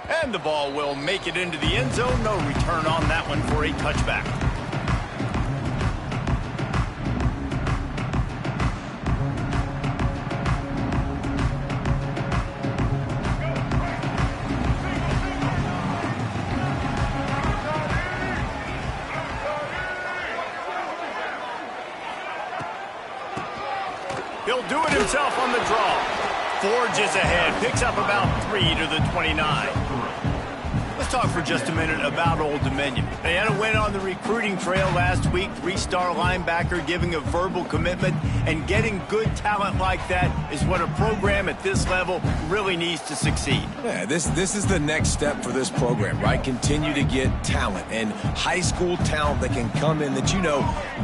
And the ball will make it into the end zone. No return on that one for a touchback. He'll do it himself on the draw. Forges ahead, picks up about 3 to the 29. Let's talk for just a minute about Old Dominion. They had a win on the recruiting trail last week. 3-star linebacker giving a verbal commitment, and getting good talent like that is what a program at this level really needs to succeed. Yeah, this is the next step for this program, right? Continue to get talent and high school talent that can come in that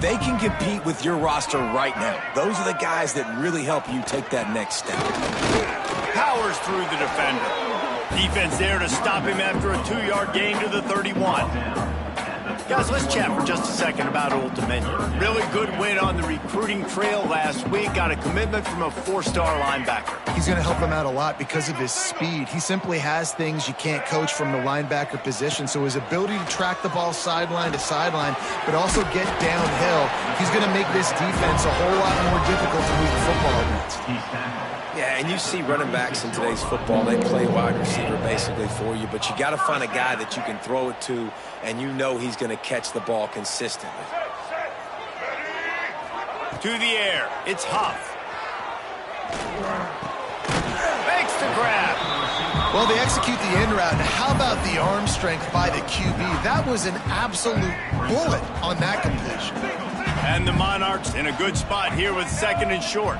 they can compete with your roster right now. Those are the guys that really help you take that next step. Powers through the defender. Defense there to stop him after a 2-yard gain to the 31. Guys, let's chat for just a second about Old Dominion. Really good win on the recruiting trail last week. Got a commitment from a 4-star linebacker. He's going to help him out a lot because of his speed. He simply has things you can't coach from the linebacker position. So his ability to track the ball sideline to sideline, but also get downhill, he's going to make this defense a whole lot more difficult to move the football against. Yeah, and you see running backs in today's football, they play wide receiver basically for you, but you got to find a guy that you can throw it to, and he's going to catch the ball consistently. To the air, it's Huff. Makes the grab. Well, they execute the in route. Now, how about the arm strength by the QB? That was an absolute bullet on that completion. And the Monarchs in a good spot here with 2nd and short.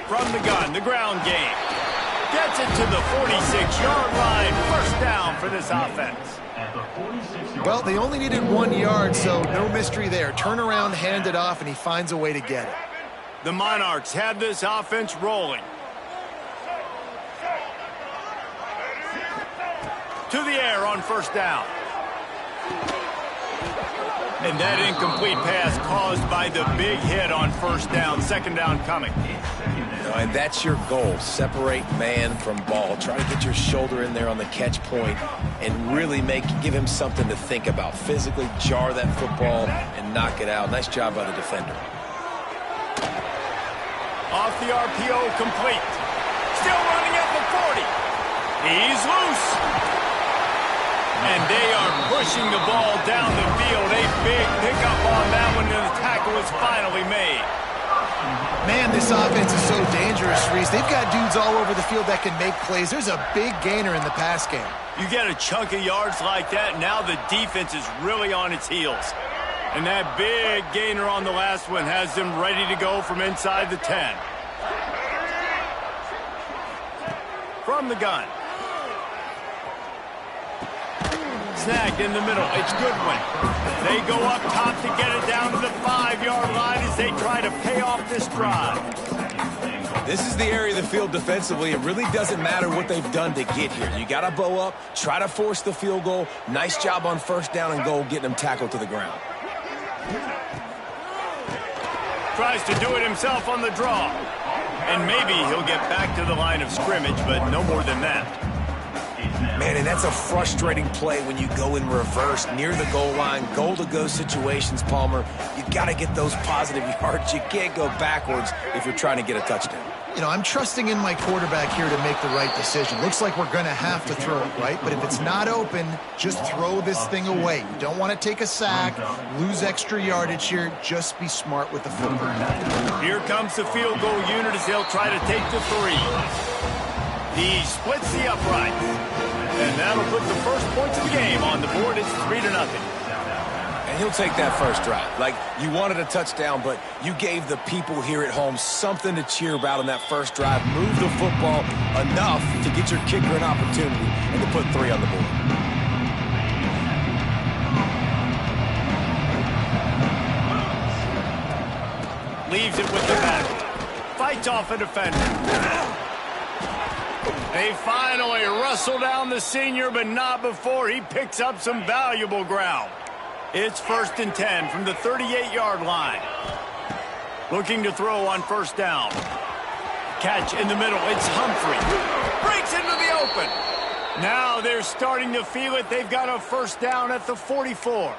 From the gun, the ground game. Gets it to the 46-yard line. First down for this offense. Well, they only needed 1 yard, so no mystery there. Turn around, hand it off, and he finds a way to get it. The Monarchs have this offense rolling. To the air on first down. And that incomplete pass caused by the big hit on first down. 2nd down coming. And that's your goal. Separate man from ball. Try to get your shoulder in there on the catch point and really give him something to think about. Physically jar that football and knock it out. Nice job by the defender. Off the RPO, complete. Still running at the 40. He's loose. And they are pushing the ball down the field. A big pickup on that one, and the tackle is finally made. Man, this offense is so dangerous, Reese. They've got dudes all over the field that can make plays. There's a big gainer in the pass game. You get a chunk of yards like that, now the defense is really on its heels. And that big gainer on the last one has them ready to go from inside the 10. From the gun. Snagged in the middle. It's Goodwin. They go up top to get it down to the 5-yard line as they try to pay off this drive. This is the area of the field defensively. It really doesn't matter what they've done to get here. You got to bow up, try to force the field goal. Nice job on first down and goal, getting them tackled to the ground. Tries to do it himself on the draw. And maybe he'll get back to the line of scrimmage, but no more than that. Man, and that's a frustrating play when you go in reverse near the goal line, goal-to-go situations, Palmer. You got to get those positive yards. You can't go backwards if you're trying to get a touchdown. I'm trusting in my quarterback here to make the right decision. Looks like we're going to have to throw it, right? But if it's not open, just throw this thing away. You don't want to take a sack, lose extra yardage here. Just be smart with the football. Here comes the field goal unit as they'll try to take the 3. He splits the upright. And that'll put the first points of the game on the board. It's 3-0. And he'll take that first drive. Like, you wanted a touchdown, but you gave the people here at home something to cheer about in that first drive. Move the football enough to get your kicker an opportunity and to put 3 on the board. Leaves it with the back. Fights off a defender. They finally wrestle down the senior, but not before he picks up some valuable ground. It's 1st and 10 from the 38-yard line. Looking to throw on first down. Catch in the middle. It's Humphrey. Breaks into the open. Now they're starting to feel it. They've got a first down at the 44.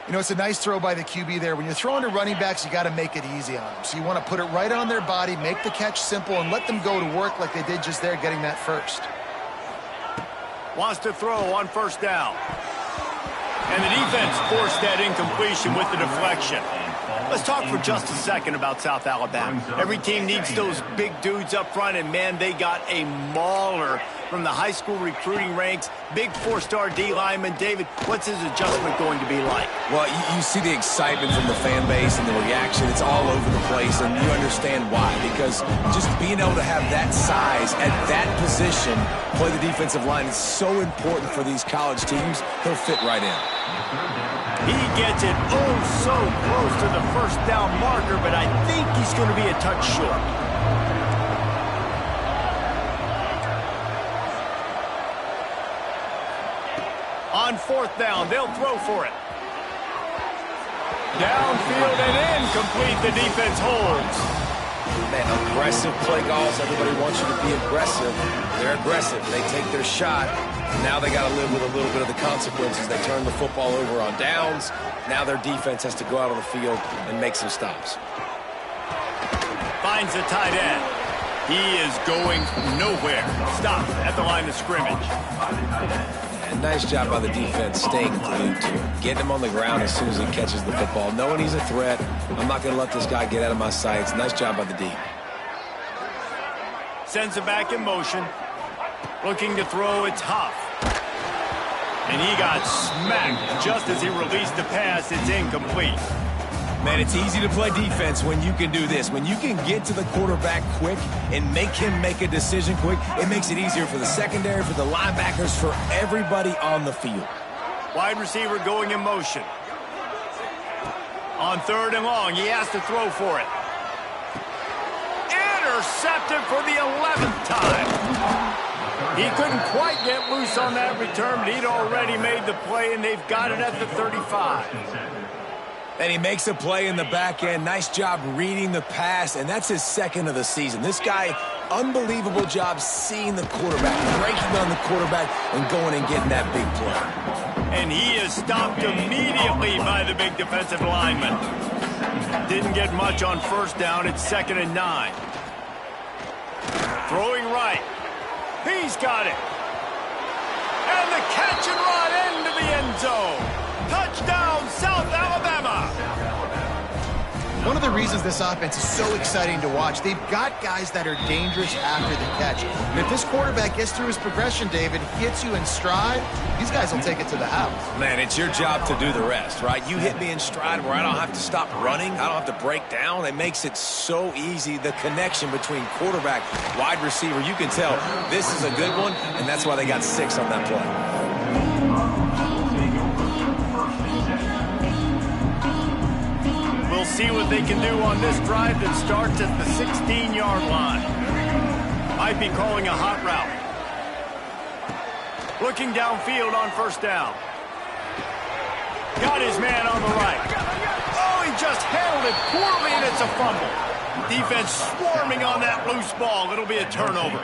You know, it's a nice throw by the QB there. When you're throwing to running backs, you got to make it easy on them. So you want to put it right on their body, make the catch simple, and let them go to work like they did just there, getting that first. Wants to throw on first down. And the defense forced that incompletion with the deflection. Let's talk for just a second about South Alabama. Every team needs those big dudes up front, and, man, they got a mauler from the high school recruiting ranks. Big four-star D lineman. David, what's his adjustment going to be like? Well, you see the excitement from the fan base and the reaction. It's all over the place, and you understand why. Because just being able to have that size at that position, play the defensive line, is so important for these college teams. He'll fit right in. He gets it so close to the first down marker, but I think he's going to be a touch short. On fourth down, they'll throw for it. Downfield and incomplete. The defense holds. Man, aggressive play calls. Everybody wants you to be aggressive. They're aggressive. They take their shot. Now they got to live with a little bit of the consequences. They turn the football over on downs. Now their defense has to go out on the field and make some stops. Finds the tight end. He is going nowhere. Stop at the line of scrimmage. And nice job by the defense staying glued to him. Getting him on the ground as soon as he catches the football. Knowing he's a threat. I'm not going to let this guy get out of my sights. Nice job by the D. Sends it back in motion. Looking to throw, it's Huff. And he got smacked just as he released the pass. It's incomplete. Man, it's easy to play defense when you can do this. When you can get to the quarterback quick and make him make a decision quick, it makes it easier for the secondary, for the linebackers, for everybody on the field. Wide receiver going in motion. On third and long, he has to throw for it. Intercepted for the 11th time. He couldn't quite get loose on that return, but he'd already made the play, and they've got it at the 35. And he makes a play in the back end. Nice job reading the pass, and that's his second of the season. This guy, unbelievable job seeing the quarterback, breaking on the quarterback, and going and getting that big play. And he is stopped immediately by the big defensive lineman. Didn't get much on first down. It's 2nd and 9. Throwing right. He's got it. And the catch and run into the end zone. Touchdown, South Alabama. One of the reasons this offense is so exciting to watch, they've got guys that are dangerous after the catch. And if this quarterback gets through his progression, David, hits you in stride, these guys will take it to the house. Man, it's your job to do the rest, right? You hit me in stride where I don't have to stop running. I don't have to break down. It makes it so easy, the connection between quarterback, wide receiver. You can tell this is a good one, and that's why they got 6 on that play. We'll see what they can do on this drive that starts at the 16-yard line. Might be calling a hot route. Looking downfield on first down. Got his man on the right. Oh, he just handled it poorly, and it's a fumble. Defense swarming on that loose ball. It'll be a turnover.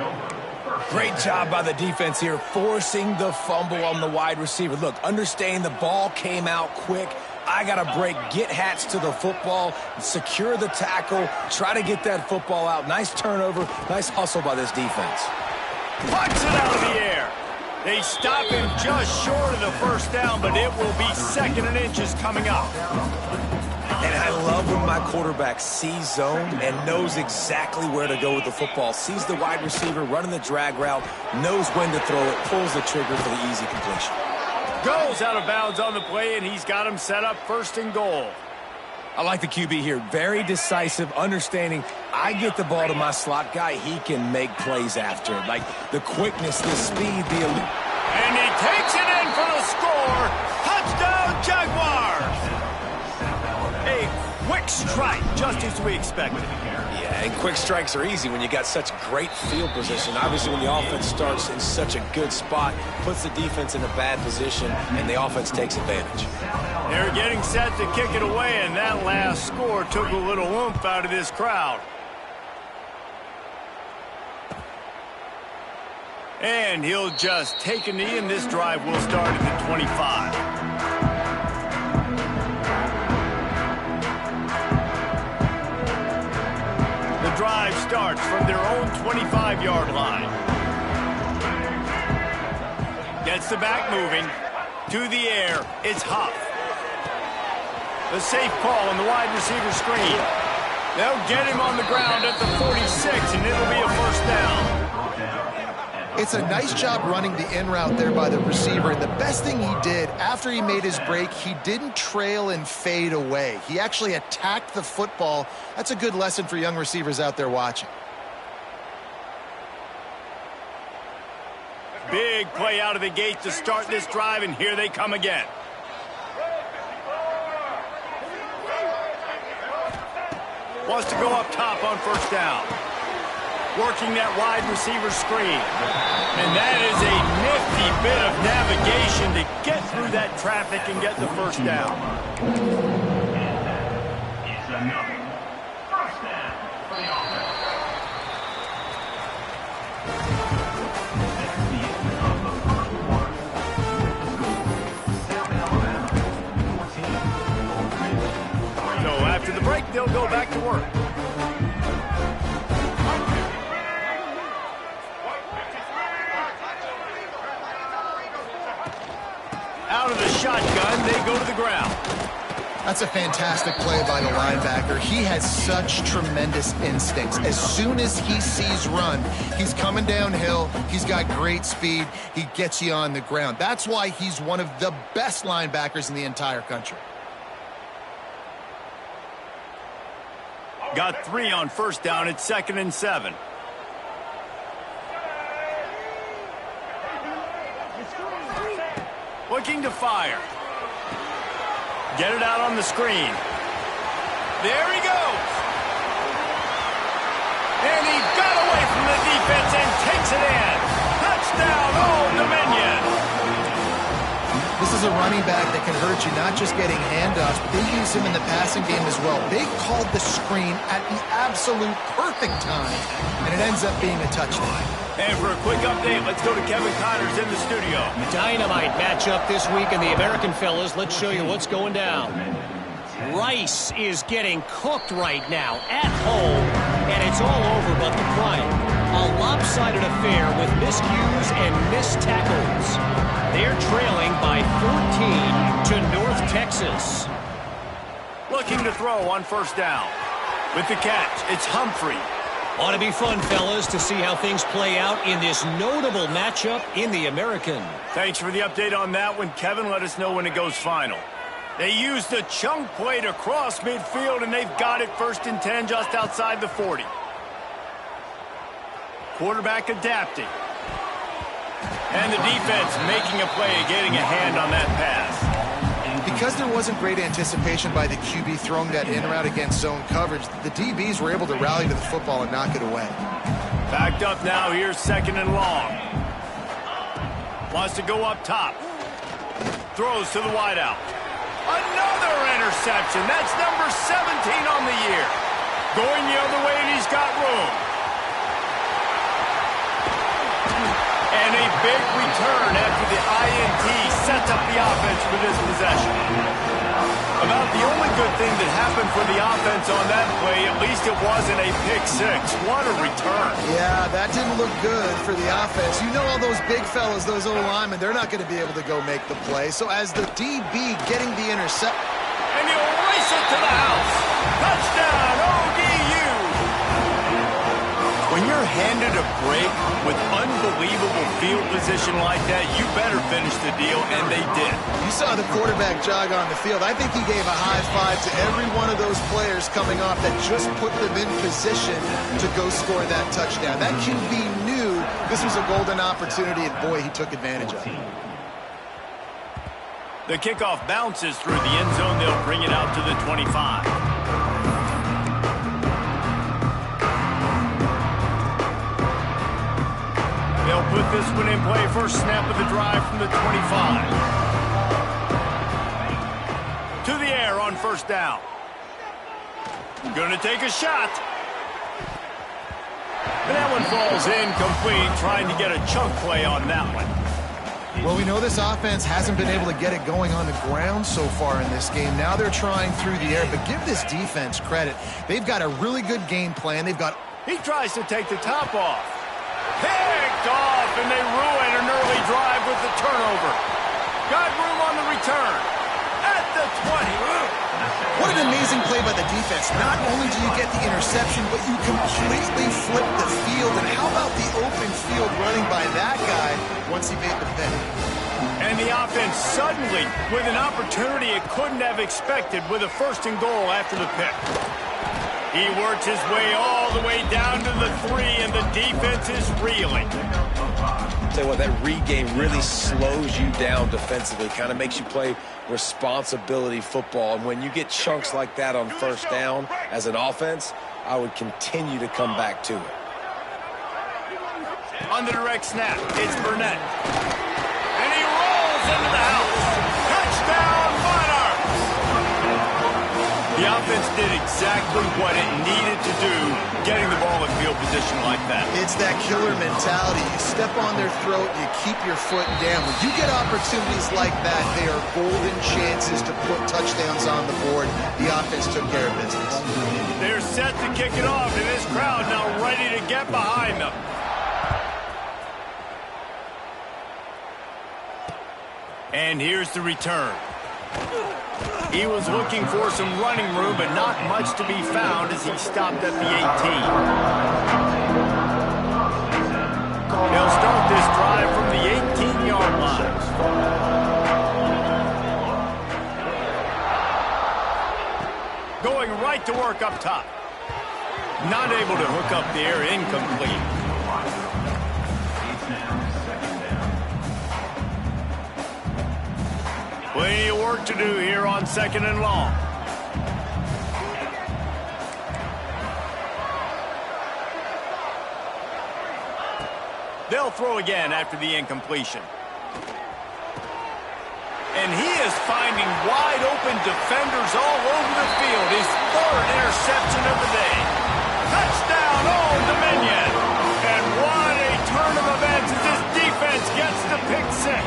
Great job by the defense here, forcing the fumble on the wide receiver. Look, understand the ball came out quick. I got to break, get Hats to the football, secure the tackle, try to get that football out. Nice turnover, nice hustle by this defense. Puts it out of the air. They stop him just short of the first down, but it will be 2nd and inches coming up. And I love when my quarterback sees zone and knows exactly where to go with the football. Sees the wide receiver running the drag route, knows when to throw it, pulls the trigger for the easy completion. Goes out of bounds on the play, and he's got him set up 1st and goal. I like the QB here. Very decisive, understanding I get the ball to my slot guy, he can make plays after it. Like the quickness, the speed, the elite. And he takes it in for the score. Touchdown, Jaguars. A quick strike just as we expected. Yeah, and quick strikes are easy when you got such great field position. Obviously, when the offense starts in such a good spot, puts the defense in a bad position, and the offense takes advantage. They're getting set to kick it away, and that last score took a little oomph out of this crowd. And he'll just take a knee, and this drive will start at the 25. The drive starts from their own 25-yard line. Gets the back moving. To the air, it's Huff. The safe call on the wide receiver screen. They'll get him on the ground at the 46, and it'll be a first down. It's a nice job running the in route there by the receiver. And the best thing he did after he made his break, he didn't trail and fade away. He actually attacked the football. That's a good lesson for young receivers out there watching. Big play out of the gate to start this drive, and here they come again. Wants to go up top on first down. Working that wide receiver screen. And that is a nifty bit of navigation to get through that traffic and get the first down. So after the break, they'll go back to work. Out of the shotgun, they go to the ground. That's a fantastic play by the linebacker. He has such tremendous instincts. As soon as he sees run, he's coming downhill. He's got great speed. He gets you on the ground. That's why he's one of the best linebackers in the entire country. Got 3 on first down. It's 2nd and 7. Looking to fire. Get it out on the screen. There he goes. And he got away from the defense and takes it in. Touchdown, Old Dominion. This is a running back that can hurt you, not just getting handoffs, but they use him in the passing game as well. They called the screen at the absolute perfect time, and it ends up being a touchdown. And for a quick update, let's go to Kevin Connors in the studio. Dynamite matchup this week in the American, fellas. Let's show you what's going down. Rice is getting cooked right now at home, and it's all over but the crying. A lopsided affair with miscues and missed tackles. They're trailing by 14 to North Texas. Looking to throw on first down. With the catch, it's Humphrey. Ought to be fun, fellas, to see how things play out in this notable matchup in the American. Thanks for the update on that one, Kevin. Let us know when it goes final. They used the chunk play to cross midfield, and they've got it 1st and 10 just outside the 40. Quarterback adapting. And the defense making a play, getting a hand on that pass. Because there wasn't great anticipation by the QB throwing that in route against zone coverage, the DBs were able to rally to the football and knock it away. Backed up now, here's 2nd and long. Wants to go up top. Throws to the wideout. Another interception. That's number 17 on the year. Going the other way, and he's got room. And a big return after the INT sets up the offense for this possession. About the only good thing that happened for the offense on that play, at least it wasn't a pick six. What a return. Yeah, that didn't look good for the offense. You know all those big fellas, those old linemen, they're not going to be able to go make the play. So as the DB getting the intercept. And he'll race it to the house. Touchdown, ODU. When you're handed a break with unbelievable field position like that, you better finish the deal, and they did. You saw the quarterback jog on the field. I think he gave a high five to every one of those players coming off that just put them in position to go score that touchdown. That QB knew this was a golden opportunity, and boy, he took advantage of it. The kickoff bounces through the end zone. They'll bring it out to the 25. They'll put this one in play. First snap of the drive from the 25. To the air on first down. Gonna take a shot. And that one falls incomplete, trying to get a chunk play on that one. Well, we know this offense hasn't been able to get it going on the ground so far in this game. Now they're trying through the air, but give this defense credit. They've got a really good game plan. He tries to take the top off. Picked off, and they ruin an early drive with the turnover. Got room on the return. At the 20. What an amazing play by the defense. Not only do you get the interception, but you completely flip the field. And how about the open field running by that guy once he made the pick? And the offense suddenly with an opportunity it couldn't have expected with a first and goal after the pick. He works his way all the way down to the 3, and the defense is reeling. Tell you what, that read game really slows you down defensively, kind of makes you play responsibility football. And when you get chunks like that on first down as an offense, I would continue to come back to it. On the direct snap, it's Burnett. And he rolls into the house. Touchdown, Monarchs! The offense did exactly what it needed to do, getting the ball in field position like that. It's that killer mentality. You step on their throat, you keep your foot down. When you get opportunities like that, they are golden chances to put touchdowns on the board. The offense took care of business. They're set to kick it off, and this crowd now ready to get behind them. And here's the return. He was looking for some running room, but not much to be found as he stopped at the 18. They'll start this drive from the 18-yard line. Going right to work up top. Not able to hook up the air, incomplete. Plenty of work to do here on second and long. They'll throw again after the incompletion. And he is finding wide open defenders all over the field. His third interception of the day. Touchdown, Old Dominion. And what a turn of events as this defense gets the pick six.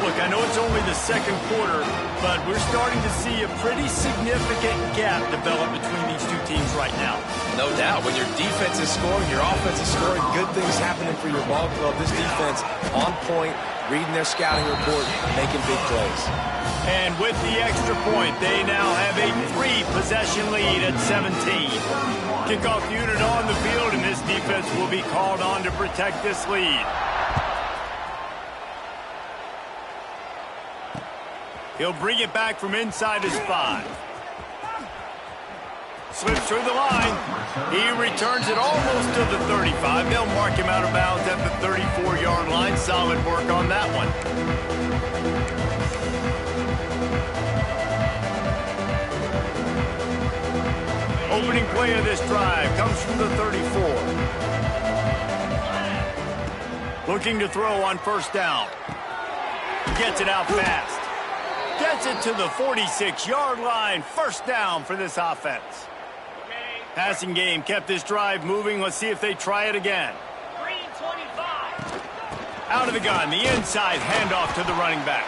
Look, I know it's only the second quarter, but we're starting to see a pretty significant gap develop between these two teams right now. No doubt. When your defense is scoring, your offense is scoring, good things happening for your ball club. This defense on point, reading their scouting report, making big plays. And with the extra point, they now have a 3-possession lead at 17. Kickoff unit on the field, and this defense will be called on to protect this lead. He'll bring it back from inside his 5. Slips through the line. He returns it almost to the 35. They'll mark him out of bounds at the 34-yard line. Solid work on that one. Opening play of this drive comes from the 34. Looking to throw on first down. Gets it out fast. Gets it to the 46-yard line. First down for this offense. Passing game kept this drive moving. Let's see if they try it again. Out of the gun, the inside handoff to the running back.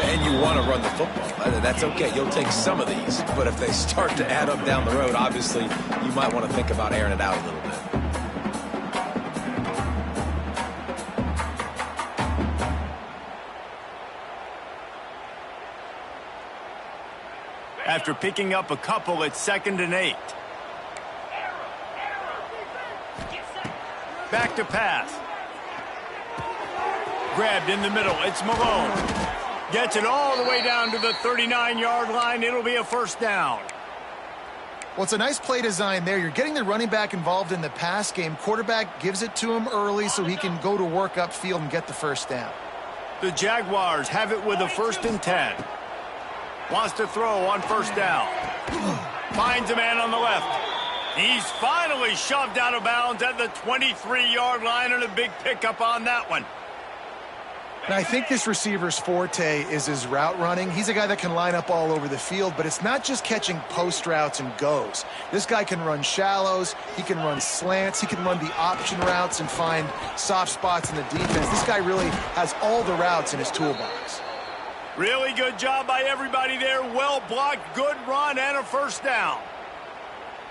And you want to run the football. That's okay. You'll take some of these. But if they start to add up down the road, obviously, you might want to think about airing it out a little bit. After picking up a couple, it's 2nd and 8. Back to pass. Grabbed in the middle. It's Malone. Gets it all the way down to the 39-yard line. It'll be a first down. Well, it's a nice play design there. You're getting the running back involved in the pass game. Quarterback gives it to him early so he can go to work upfield and get the first down. The Jaguars have it with a 1st and 10. Wants to throw on first down. Finds a man on the left. He's finally shoved out of bounds at the 23-yard line, and a big pickup on that one. And I think this receiver's forte is his route running. He's a guy that can line up all over the field, but it's not just catching post routes and goes. This guy can run shallows, he can run slants, he can run the option routes and find soft spots in the defense. This guy really has all the routes in his toolbox. Really good job by everybody there. Well blocked, good run, and a first down.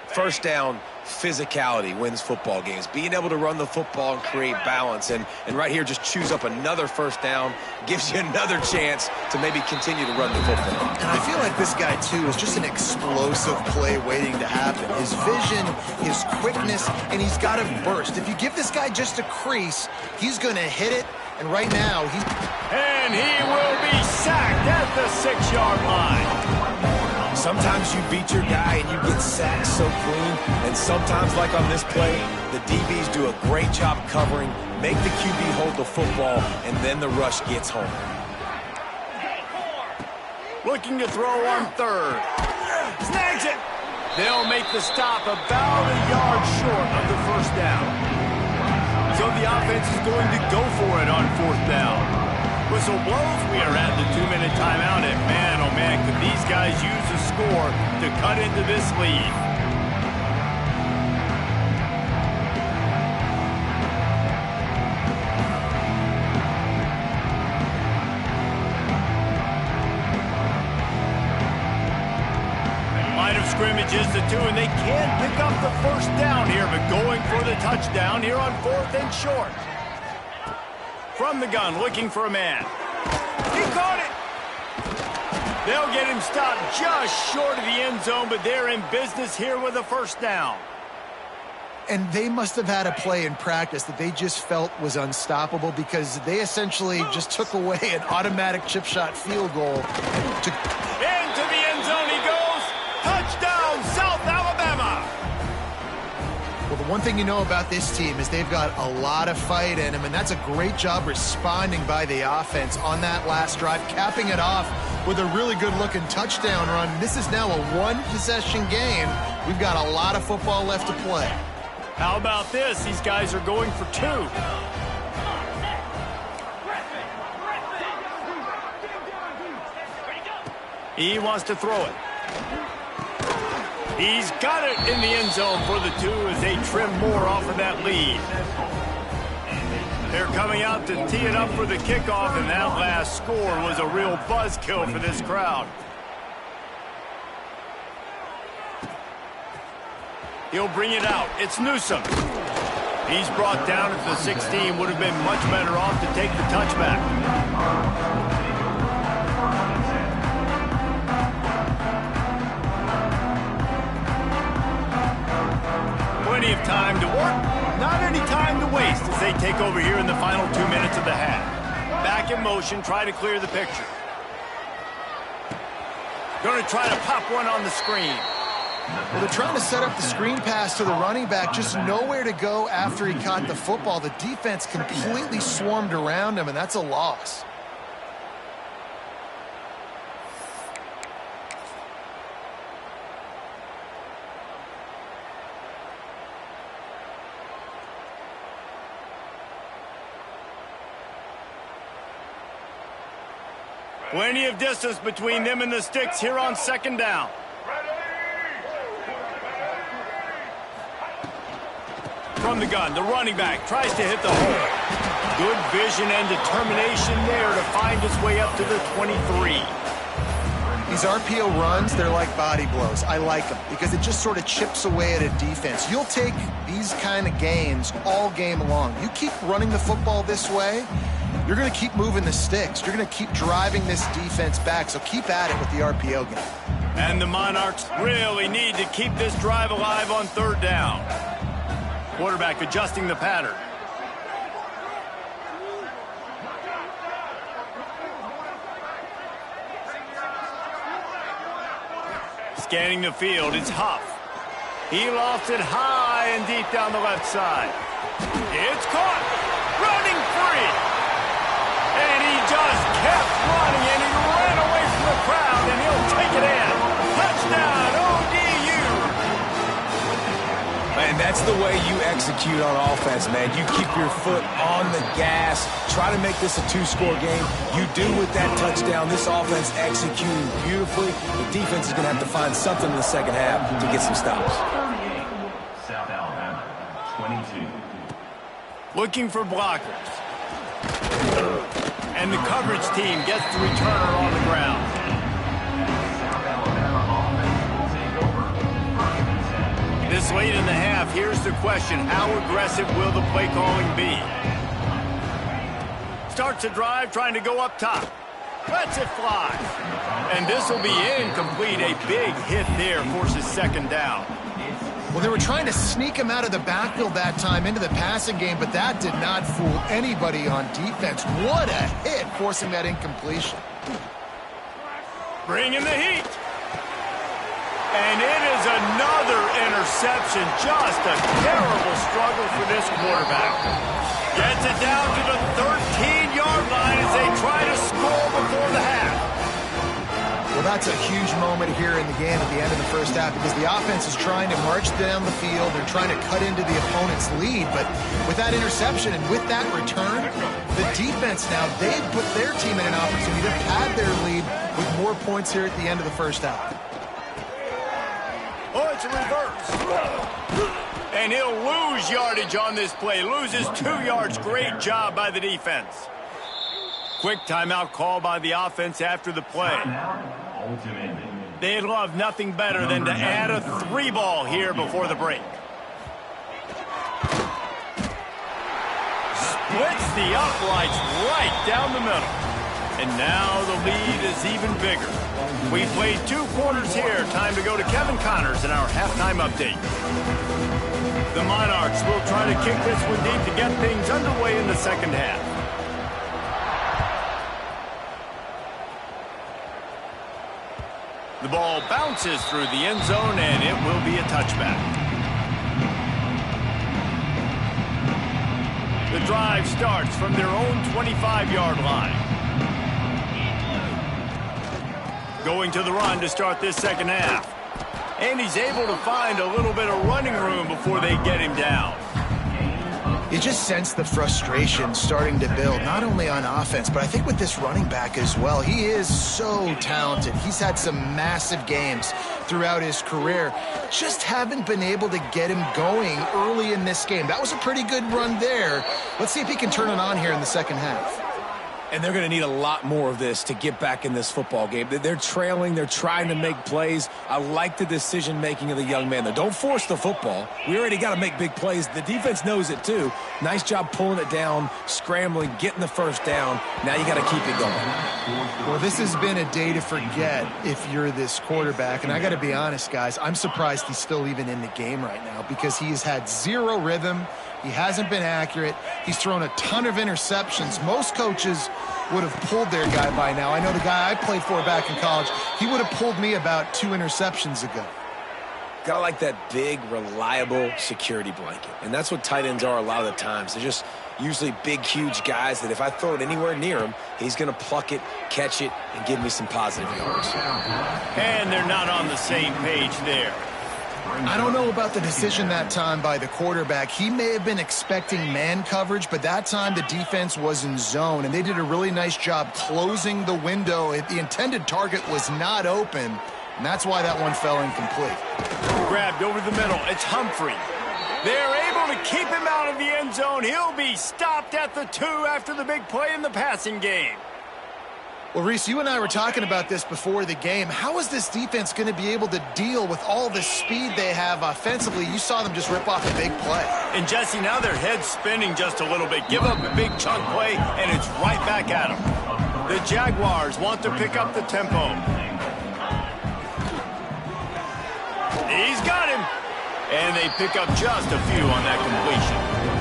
First down, physicality wins football games. Being able to run the football and create balance. And right here, just choose up another first down, gives you another chance to maybe continue to run the football. And I feel like this guy, too, is just an explosive play waiting to happen. His vision, his quickness, and he's got a burst. If you give this guy just a crease, he's going to hit it. And right now, And he will be sacked at the 6-yard line. Sometimes you beat your guy and you get sacked so clean, and sometimes, like on this play, the DBs do a great job covering, make the QB hold the football, and then the rush gets home. Looking to throw on third. Snags it. They'll make the stop about a yard short of the first down. So the offense is going to go for it on fourth down. Whistle blows. We are at the 2-minute timeout, and man, oh man, could these guys use a score to cut into this lead. Line of scrimmage is the 2, and they can pick up the first down here, but going for the touchdown here on 4th and short. From the gun, looking for a man. He caught it. They'll get him stopped just short of the end zone, but they're in business here with a first down. And they must have had a play in practice that they just felt was unstoppable, because they essentially just took away an automatic chip shot field goal. Into the end zone he goes. Touchdown, South Alabama. Well, the one thing you know about this team is they've got a lot of fight in them, and that's a great job responding by the offense on that last drive, capping it off with a really good-looking touchdown run. This is now a one-possession game. We've got a lot of football left to play. How about this? These guys are going for 2. He wants to throw it. He's got it in the end zone for the 2 as they trim more off of that lead. They're coming out to tee it up for the kickoff, and that last score was a real buzzkill for this crowd. He'll bring it out. It's Newsome. He's brought down at the 16. Would have been much better off to take the touchback. Plenty of time to work, not any time to waste as they take over here in the final 2 minutes of the half. Back in motion, try to clear the picture. Going to try to pop one on the screen. Well, they're trying to set up the screen pass to the running back, just nowhere to go after he caught the football. The defense completely swarmed around him, and that's a loss. Plenty of distance between them and the sticks here on second down. From the gun, the running back tries to hit the hole. Good vision and determination there to find his way up to the 23. These RPO runs, they're like body blows. I like them because it just sort of chips away at a defense. You'll take these kind of gains all game long. You keep running the football this way, you're going to keep moving the sticks. You're going to keep driving this defense back, so keep at it with the RPO game. And the Monarchs really need to keep this drive alive on third down. Quarterback adjusting the pattern. Scanning the field, it's Huff. He lofts it high and deep down the left side. It's caught, running free. And he just kept running, and he ran away from the crowd, and he'll take it in. Touchdown, ODU. execute on offense, man. You keep your foot on the gas. Try to make this a two-score game. You do with that touchdown. This offense executing beautifully. The defense is going to have to find something in the second half to get some stops. 38, South Alabama, 22. Looking for blockers. And the coverage team gets the returner on the ground. This late in the half, here's the question. How aggressive will the play calling be? Starts a drive trying to go up top. Lets it fly. And this will be incomplete. A big hit there forces second down. Well, they were trying to sneak him out of the backfield that time into the passing game, but that did not fool anybody on defense. What a hit, forcing that incompletion. Bringing the heat. And it is another interception. Just a terrible struggle for this quarterback. Gets it down to the 13-yard line as they try to score before the half. Well, that's a huge moment here in the game at the end of the first half because the offense is trying to march down the field. They're trying to cut into the opponent's lead. But with that interception and with that return, the defense now, they've put their team in an opportunity to pad their lead with more points here at the end of the first half. Oh, it's a reverse. And he'll lose yardage on this play. Loses 2 yards. Great job by the defense. Quick timeout call by the offense after the play. They'd love nothing better than to add a 3-ball here before the break. Splits the uprights right down the middle. And now the lead is even bigger. We played 2 quarters here. Time to go to Kevin Connors in our halftime update. The Monarchs will try to kick this one deep to get things underway in the second half. The ball bounces through the end zone, and it will be a touchback. The drive starts from their own 25-yard line. Going to the run to start this second half. And he's able to find a little bit of running room before they get him down. You just sense the frustration starting to build, not only on offense, but I think with this running back as well. He is so talented. He's had some massive games throughout his career. Just haven't been able to get him going early in this game. That was a pretty good run there. Let's see if he can turn it on here in the second half. And they're going to need a lot more of this to get back in this football game. They're trailing. They're trying to make plays. I like the decision-making of the young man, though. Don't force the football. We already got to make big plays. The defense knows it, too. Nice job pulling it down, scrambling, getting the first down. Now you got to keep it going. Well, this has been a day to forget if you're this quarterback. And I got to be honest, guys, I'm surprised he's still even in the game right now because he has had zero rhythm. He hasn't been accurate. He's thrown a ton of interceptions. Most coaches would have pulled their guy by now. I know the guy I played for back in college, he would have pulled me about 2 interceptions ago. Gotta like that big, reliable security blanket. And that's what tight ends are a lot of the times. They're just usually big, huge guys that if I throw it anywhere near him, he's going to pluck it, catch it, and give me some positive yards. And they're not on the same page there. I don't know about the decision that time by the quarterback. He may have been expecting man coverage, but that time the defense was in zone, and they did a really nice job closing the window. The intended target was not open, and that's why that one fell incomplete. Grabbed over the middle. It's Humphrey. They're able to keep him out of the end zone. He'll be stopped at the 2 after the big play in the passing game. Well, Reese, you and I were talking about this before the game. How is this defense going to be able to deal with all the speed they have offensively? You saw them just rip off a big play. And, Jesse, now their head's spinning just a little bit. Give up a big chunk play, and it's right back at them. The Jaguars want to pick up the tempo. He's got him. And they pick up just a few on that completion.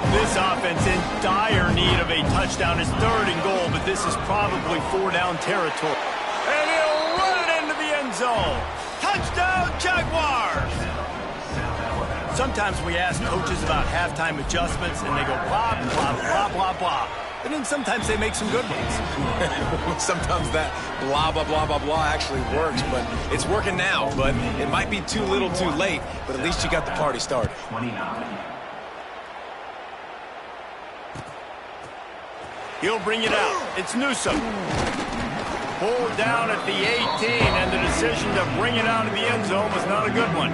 This offense in dire need of a touchdown. Is 3rd and goal, but this is probably 4-down territory. And he'll run it into the end zone. Touchdown, Jaguars! Sometimes we ask coaches about halftime adjustments, and they go blah, blah, blah, blah, blah. And then sometimes they make some good ones. Sometimes that blah, blah, blah, blah, blah actually works, but it's working now. But it might be too little too late, but at least you got the party started. 29, He'll bring it out. It's Newsome. Pulled down at the 18, and the decision to bring it out of the end zone was not a good one.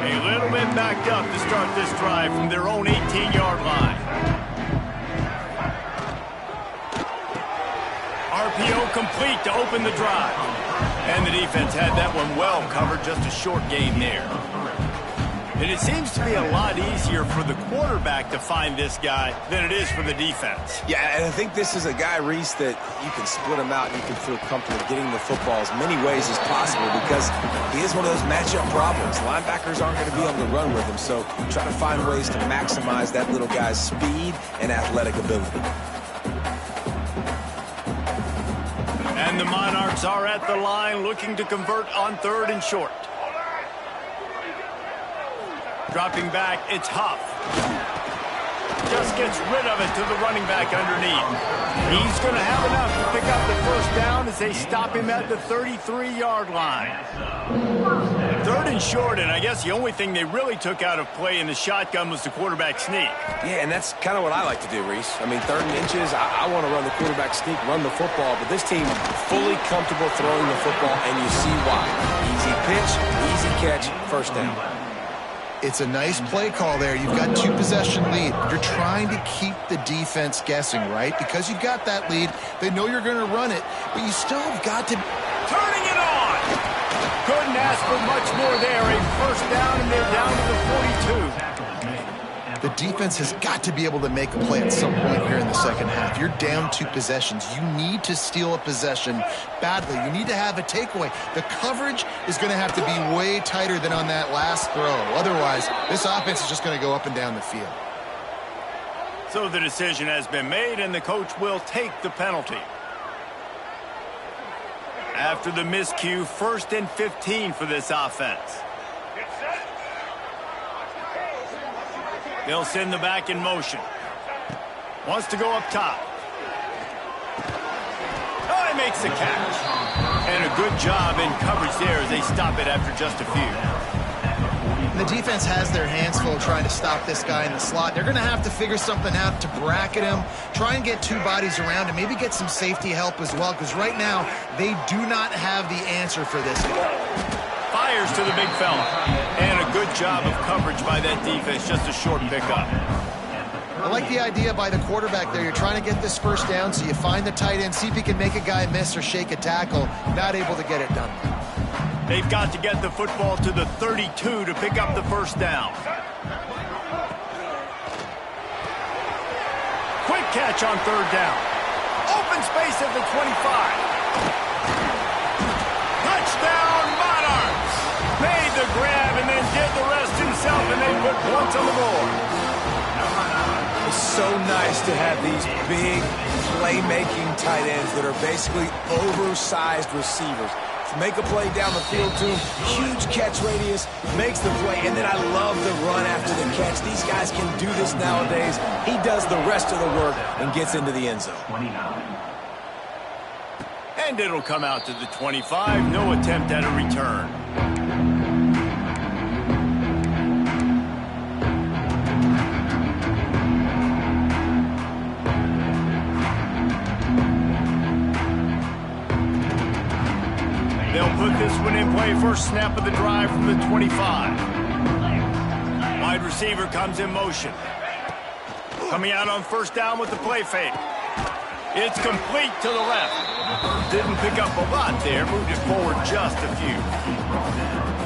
A little bit backed up to start this drive from their own 18-yard line. RPO complete to open the drive. And the defense had that one well covered, just a short gain there. And it seems to be a lot easier for the quarterback to find this guy than it is for the defense. Yeah, and I think this is a guy, Reese, that you can split him out and you can feel comfortable getting the football as many ways as possible because he is one of those matchup problems. Linebackers aren't going to be able to run with him, so try to find ways to maximize that little guy's speed and athletic ability. And the Monarchs are at the line looking to convert on 3rd and short. Dropping back, it's Huff. Just gets rid of it to the running back underneath. He's going to have enough to pick up the first down as they stop him at the 33-yard line. 3rd and short, and I guess the only thing they really took out of play in the shotgun was the quarterback sneak. Yeah, and that's kind of what I like to do, Reese. I mean, 3rd and inches, I want to run the quarterback sneak, run the football, but this team fully comfortable throwing the football, and you see why. Easy pitch, easy catch, first down. It's a nice play call there. You've got 2-possession lead. You're trying to keep the defense guessing, right? Because you've got that lead, they know you're going to run it, but you still have got to... Turning it on! Couldn't ask for much more there. A first down, and they're down to the 42. The defense has got to be able to make a play at some point here in the second half. You're down 2 possessions. You need to steal a possession badly. You need to have a takeaway. The coverage is going to have to be way tighter than on that last throw. Otherwise, this offense is just going to go up and down the field. So the decision has been made, and the coach will take the penalty. After the miscue, 1st and 15 for this offense. They'll send the back in motion. Wants to go up top. Oh, he makes the catch. And a good job in coverage there as they stop it after just a few. And the defense has their hands full trying to stop this guy in the slot. They're going to have to figure something out to bracket him, try and get 2 bodies around him, maybe get some safety help as well, because right now they do not have the answer for this guy. Fires to the big fella. And a good job of coverage by that defense. Just a short pickup. I like the idea by the quarterback there. You're trying to get this first down, so you find the tight end, see if he can make a guy miss or shake a tackle. Not able to get it done. They've got to get the football to the 32 to pick up the first down. Quick catch on 3rd down. Open space at the 25. Touchdown, Monarchs! Made the grab and then did the rest himself, and they put points on the board. It's so nice to have these big playmaking tight ends that are basically oversized receivers. Make a play down the field to him, huge catch radius, makes the play, and then I love the run after the catch. These guys can do this nowadays. He does the rest of the work and gets into the end zone. 29. And it'll come out to the 25. No attempt at a return. They'll put this one in play. First snap of the drive from the 25. Wide receiver comes in motion. Coming out on 1st down with the play fake. It's complete to the left. Didn't pick up a lot there. Moved it forward just a few.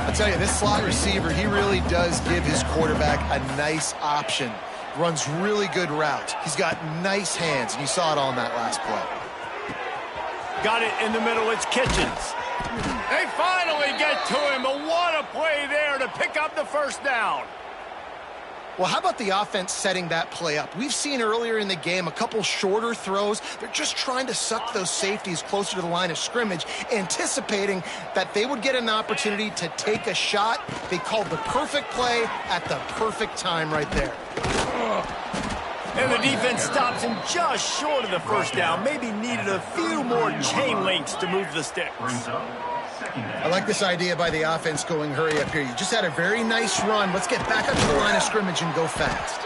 I'll tell you, this slot receiver, he really does give his quarterback a nice option. Runs really good routes. He's got nice hands, and you saw it all in that last play. Got it in the middle. It's Kitchens. They finally get to him, but what a play there to pick up the first down. Well, how about the offense setting that play up? We've seen earlier in the game a couple shorter throws. They're just trying to suck those safeties closer to the line of scrimmage, anticipating that they would get an opportunity to take a shot. They called the perfect play at the perfect time right there. And the defense stops him just short of the first down. Maybe needed a few more chain links to move the sticks. Brings up I like this idea by the offense going hurry up here. You just had a very nice run. Let's get back up to the line of scrimmage and go fast.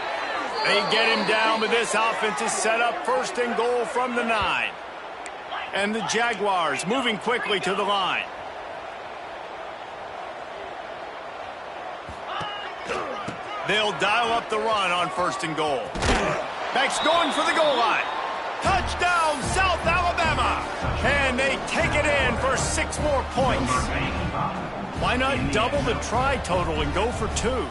They get him down, but this offense is set up 1st and goal from the 9. And the Jaguars moving quickly to the line. They'll dial up the run on 1st and goal. Beck's going for the goal line. Touchdown, South Alabama! And they take it in for 6 more points. Why not double the try total and go for 2?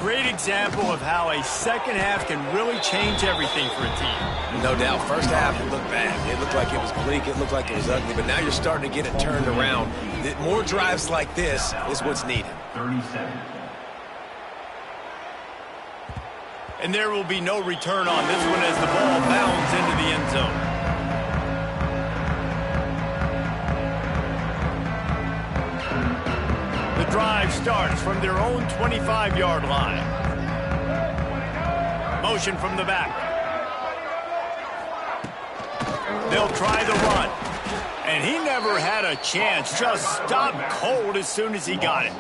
Great example of how a second half can really change everything for a team. No doubt. First half, it looked bad. It looked like it was bleak. It looked like it was ugly. But now you're starting to get it turned around. More drives like this is what's needed. 37. And there will be no return on this one as the ball bounds into the end zone. The drive starts from their own 25-yard line. Motion from the back. They'll try the run. And he never had a chance. Just stopped cold as soon as he got it.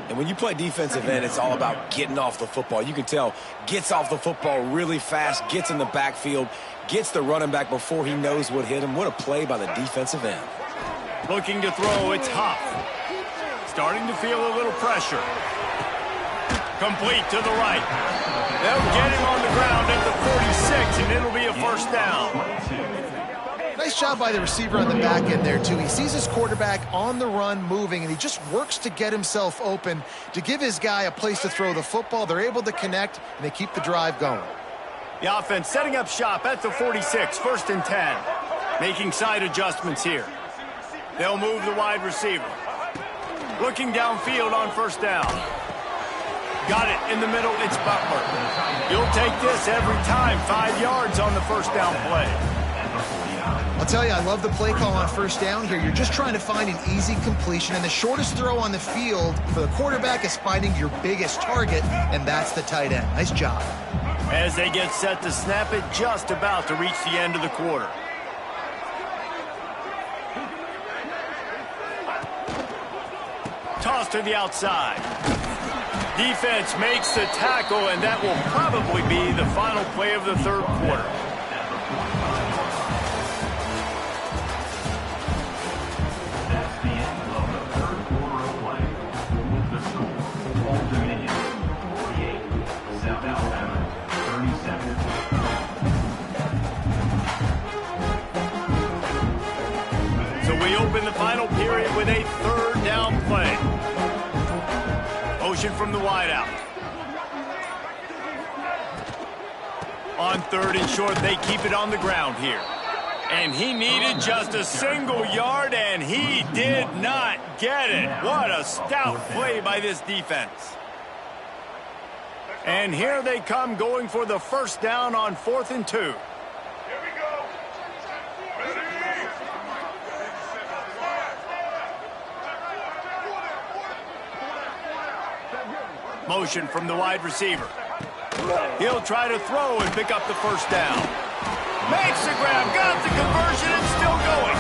And when you play defensive end, it's all about getting off the football. You can tell, gets off the football really fast, gets in the backfield, gets the running back before he knows what hit him. What a play by the defensive end. Looking to throw, it's Huff. Starting to feel a little pressure. Complete to the right. They'll get him on the ground at the 46, and it'll be a 1st down. Nice job by the receiver on the back end there, too. He sees his quarterback on the run moving, and he just works to get himself open to give his guy a place to throw the football. They're able to connect, and they keep the drive going. The offense setting up shop at the 46, 1st and 10. Making side adjustments here. They'll move the wide receiver. Looking downfield on 1st down. Got it in the middle, it's Butler. You'll take this every time, 5 yards on the 1st down play. I'll tell you, I love the play call on 1st down here. You're just trying to find an easy completion, and the shortest throw on the field for the quarterback is finding your biggest target, and that's the tight end. Nice job. As they get set to snap it, just about to reach the end of the quarter. Toss to the outside. Defense makes the tackle, and that will probably be the final play of the 3rd quarter. We open the final period with a 3rd down play. Motion from the wideout. On 3rd and short, they keep it on the ground here. And he needed just a single yard, and he did not get it. What a stout play by this defense. And here they come going for the 1st down on 4th and 2. Motion from the wide receiver. He'll try to throw and pick up the 1st down. Makes the grab, got the conversion, and still going.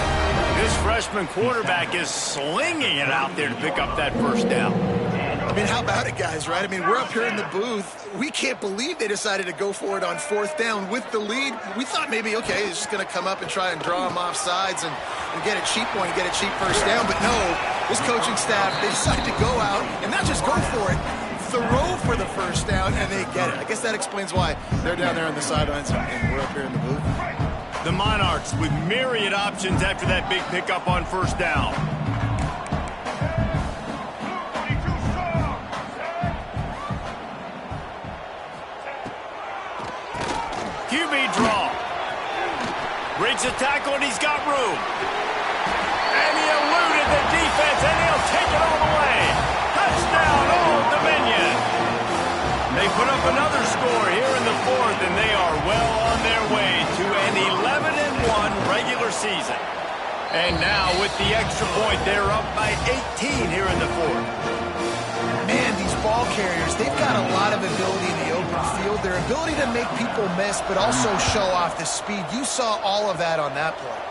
This freshman quarterback is slinging it out there to pick up that 1st down. I mean, how about it, guys, right? I mean, we're up here in the booth. We can't believe they decided to go for it on 4th down with the lead. We thought maybe, okay, he's just going to come up and try and draw him off sides and get a cheap one, get a cheap 1st down. But no, this coaching staff, they decided to go out and not just go for it, throw for the 1st down, and they get it. I guess that explains why they're down there on the sidelines and we're up here in the booth. The Monarchs with myriad options after that big pickup on 1st down. QB draw. Breaks a tackle, and he's got room. And he eluded the defense, and he'll take it all the way. Touchdown, Old Dominion. They put up another score here in the 4th, and they are well on their way to an 11-1 regular season. And now with the extra point, they're up by 18 here in the 4th. Man, these ball carriers, they've got a lot of ability in the open field. Their ability to make people miss, but also show off the speed. You saw all of that on that play.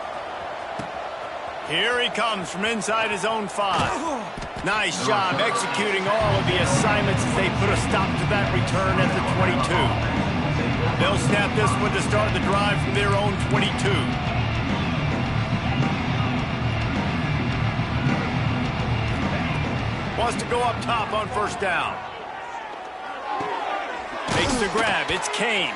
Here he comes from inside his own 5. Nice job executing all of the assignments as they put a stop to that return at the 22. They'll snap this one to start the drive from their own 22. Wants to go up top on first down. Makes the grab. It's Kane.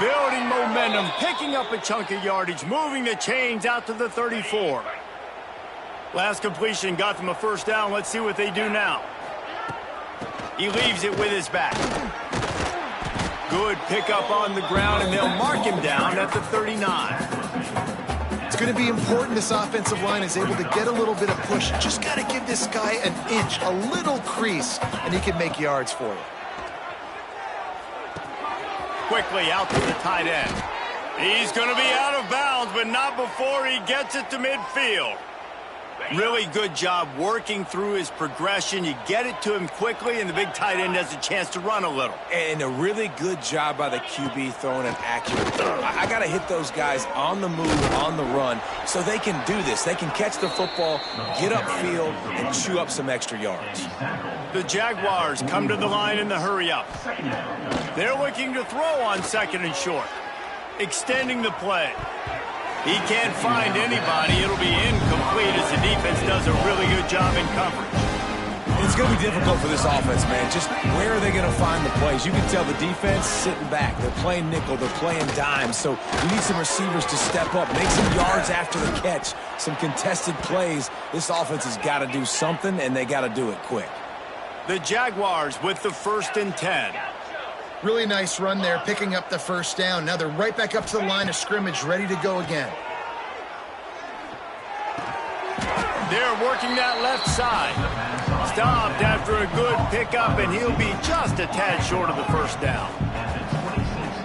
Building momentum, picking up a chunk of yardage, moving the chains out to the 34. Last completion got them a first down. Let's see what they do now. He leaves it with his back. Good pickup on the ground, and they'll mark him down at the 39. It's going to be important this offensive line is able to get a little bit of push. Just got to give this guy an inch, a little crease, and he can make yards for you. Quickly out to the tight end. He's going to be out of bounds, but not before he gets it to midfield. Really good job working through his progression. You get it to him quickly, and the big tight end has a chance to run a little. And a really good job by the QB throwing an accurate throw. I got to hit those guys on the move, on the run, so they can do this. They can catch the football, get upfield, and chew up some extra yards. The Jaguars come to the line in the hurry-up. They're looking to throw on second and short. Extending the play. He can't find anybody. It'll be incomplete as the defense does a really good job in coverage. It's going to be difficult for this offense, man. Just where are they going to find the plays? You can tell the defense sitting back. They're playing nickel. They're playing dime. So we need some receivers to step up, make some yards after the catch, some contested plays. This offense has got to do something, and they got to do it quick. The Jaguars with the 1st and 10. Really nice run there, picking up the first down. Now they're right back up to the line of scrimmage, ready to go again. They're working that left side. Stopped after a good pickup, and he'll be just a tad short of the first down.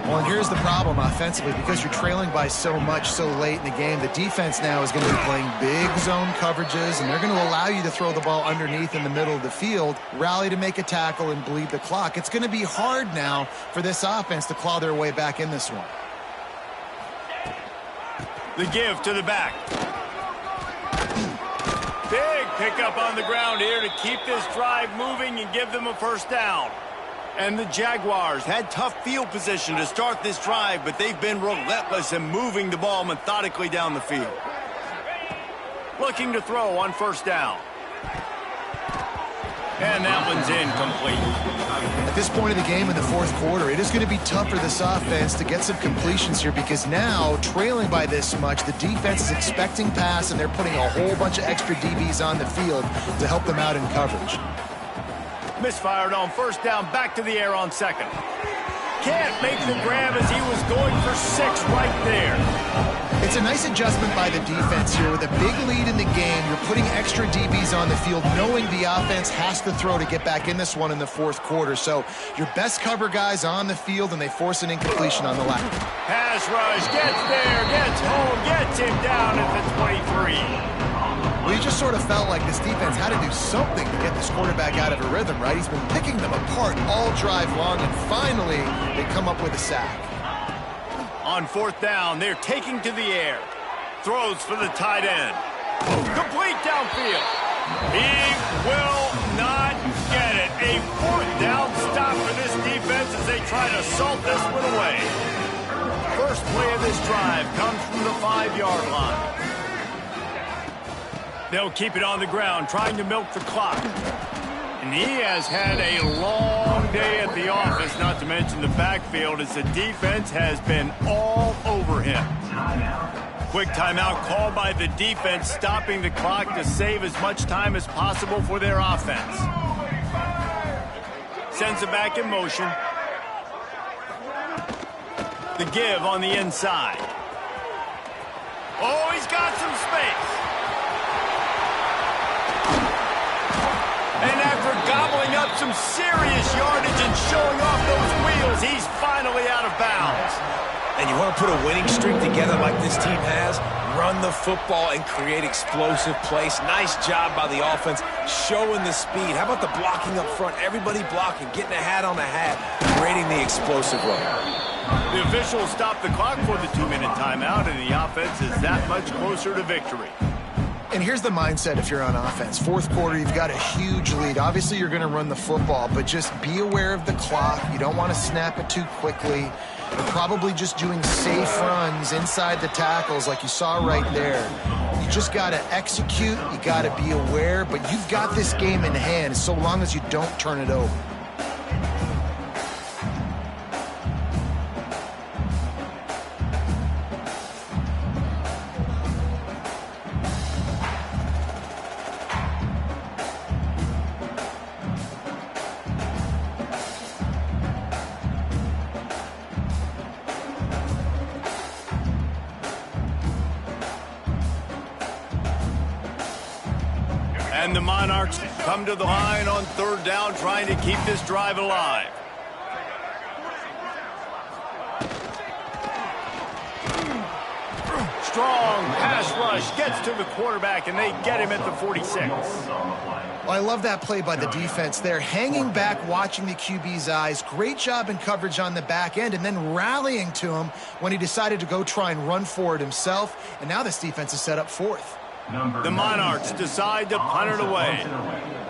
Well, and here's the problem offensively. Because you're trailing by so much so late in the game, the defense now is going to be playing big zone coverages, and they're going to allow you to throw the ball underneath in the middle of the field, rally to make a tackle, and bleed the clock. It's going to be hard now for this offense to claw their way back in this one. The give to the back. Big pickup on the ground here to keep this drive moving and give them a first down. And the Jaguars had tough field position to start this drive, but they've been relentless in moving the ball methodically down the field. Looking to throw on first down. And that one's incomplete. At this point of the game in the fourth quarter, it is going to be tough for this offense to get some completions here because now, trailing by this much, the defense is expecting pass, and they're putting a whole bunch of extra DBs on the field to help them out in coverage. Misfired on first down, back to the air on second. Can't make the grab as he was going for 6 right there. It's a nice adjustment by the defense here. With a big lead in the game, you're putting extra DBs on the field, knowing the offense has to throw to get back in this one in the fourth quarter. So your best cover guys on the field, and they force an incompletion on the left. Pass rush, gets there, gets home, gets him down at the 23. Well, you just sort of felt like this defense had to do something to get this quarterback out of a rhythm, right? He's been picking them apart all drive long, and finally they come up with a sack. On fourth down, they're taking to the air. Throws for the tight end. Complete downfield. He will not get it. A fourth down stop for this defense as they try to salt this one away. First play of this drive comes from the 5-yard line. They'll keep it on the ground, trying to milk the clock. And he has had a long day at the office, not to mention the backfield, as the defense has been all over him. Quick timeout called by the defense, stopping the clock to save as much time as possible for their offense. Sends it back in motion. The give on the inside. Oh, he's got some space. And after gobbling up some serious yardage and showing off those wheels, he's finally out of bounds. And you want to put a winning streak together like this team has, run the football and create explosive plays. Nice job by the offense, showing the speed. How about the blocking up front? Everybody blocking, getting a hat on a hat, creating the explosive run. The officials stop the clock for the 2-minute timeout, and the offense is that much closer to victory. And here's the mindset if you're on offense. Fourth quarter, you've got a huge lead. Obviously, you're going to run the football, but just be aware of the clock. You don't want to snap it too quickly. You're probably just doing safe runs inside the tackles like you saw right there. You just got to execute. You got to be aware, but you've got this game in hand so long as you don't turn it over. And the Monarchs come to the line on third down, trying to keep this drive alive. Strong pass rush gets to the quarterback, and they get him at the 46. Well, I love that play by the defense there. Hanging back, watching the QB's eyes. Great job in coverage on the back end, and then rallying to him when he decided to go try and run for it himself. And now this defense is set up fourth. The Monarchs decide to punt it away.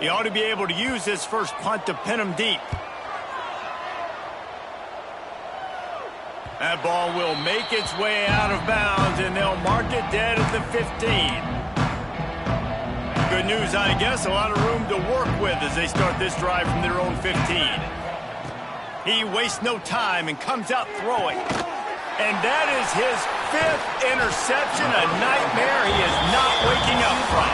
He ought to be able to use his first punt to pin him deep. That ball will make its way out of bounds, and they'll mark it dead at the 15. Good news, I guess, a lot of room to work with as they start this drive from their own 15. He wastes no time and comes out throwing. And that is his 5th interception, a nightmare he is not waking up from.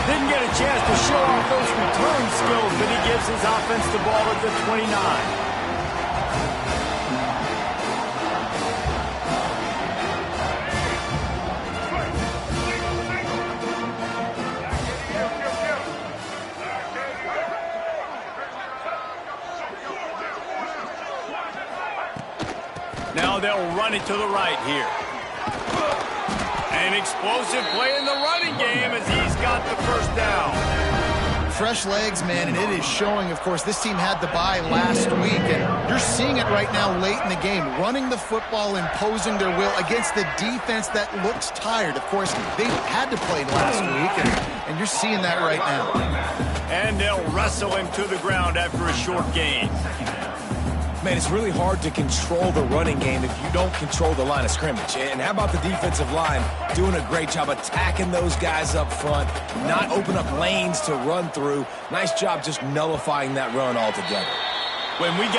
Didn't get a chance to show off those return skills, but he gives his offense the ball at the 29. Now they'll run it to the right here. An explosive play in the running game as he's got the first down. Fresh legs, man, and it is showing. Of course, this team had the bye last week, and you're seeing it right now late in the game. Running the football, imposing their will against the defense that looks tired. Of course, they had to play last week, and you're seeing that right now. And they'll wrestle him to the ground after a short gain. Man, it's really hard to control the running game if you don't control the line of scrimmage. And how about the defensive line doing a great job attacking those guys up front, not open up lanes to run through. Nice job just nullifying that run altogether. When we get